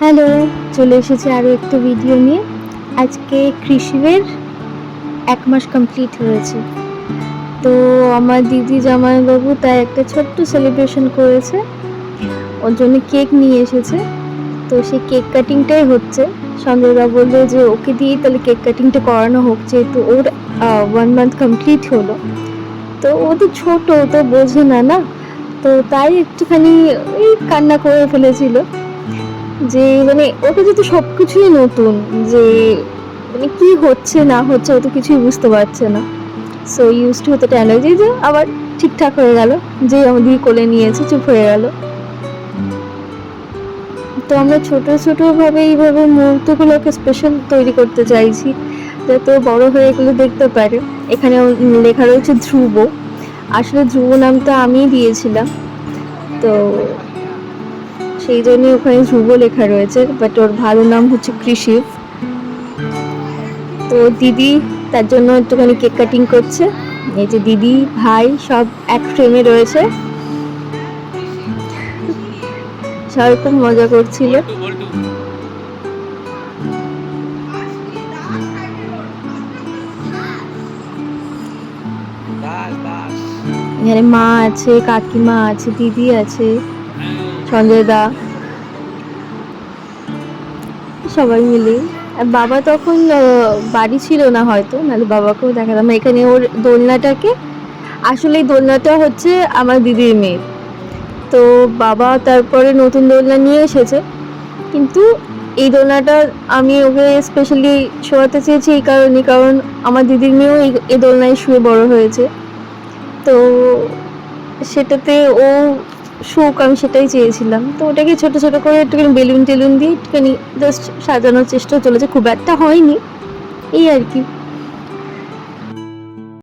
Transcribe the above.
Hello, চলে এসেছি আরও একটা ভিডিও নিয়ে। আজকে কৃষিবের ১ মাস কমপ্লিট হয়েছে। তো আমার দিদি জামাইবাবু তাই একটা ছোট্ট সেলিব্রেশন করেছে। ওর জন্য কেক নিয়ে এসেছে। তো সেই কেক কাটিংটাই হচ্ছে। সঞ্জয়দা বলল যে ওকে দিয়েই তাহলে কেক কাটিংটা করানো হোক, যেহেতু ওর 1 মান্থ কমপ্লিট হলো। তো ও তো ছোট, ও তো বোঝে না, না? তো তাই একটুখানি ওই কান্না করে ফেলেছিল। যে মানে ওর কাছে তো সবকিছুই নতুন, যে মানে কি হচ্ছে না হচ্ছে ও তো কিছুই বুঝতে পারছে না। সো ইউজ টু হতে টাইম লাগে, যে আবার ঠিকঠাক হয়ে গেল, যে আমাদের কোলে নিয়েছে, চুপ হয়ে গেল। তো আমরা ছোট ছোট ভাবে এইভাবে মুহূর্তগুলোকে স্পেশাল তৈরি করতে চাইছি, যাতে বড় হয়ে এগুলো দেখতে পারে। এখানে লেখা রয়েছে ধ্রুব। আসলে ধ্রুব নামটা আমিই দিয়েছিলাম, তো সেই জন্যই ওখানে ধ্রুব লেখা রয়েছে, বাট ওর ভালো নাম হচ্ছে কৃষি। তো দিদি তার জন্য একটুখানি কেক কাটিং করছে। এই যে দিদি ভাই সব এক ফ্রেমে রয়েছে, সবাই খুব মজা করছিল। এখানে মা আছে, কাকিমা আছে, দিদি আছে, সঞ্জয় দা, সবাই মিলে। আর বাবা তখন বাড়ি ছিল না হয়তো, নাহলে বাবাকেও দেখাতাম। এখানে ওর দোলনাটাকে, আসলে এই দোলনাটা হচ্ছে আমার দিদির মেয়ে। তো বাবা তারপরে নতুন দোলনা নিয়ে এসেছে, কিন্তু এই দোলনাটা আমি ওকে স্পেশালি শোয়াতে চেয়েছি এই কারণে, কারণ আমার দিদির মেয়েও এই দোলনায় শুয়ে বড় হয়েছে। তো সেটাতে ও শোক, আমি সেটাই চেয়েছিলাম। তো ওটাকে ছোট ছোট করে একটুখানি বেলুন টেলুন দিয়ে একটুখানি জাস্ট সাজানোর চেষ্টা চলেছে, খুব একটা হয়নি, এই আর কি।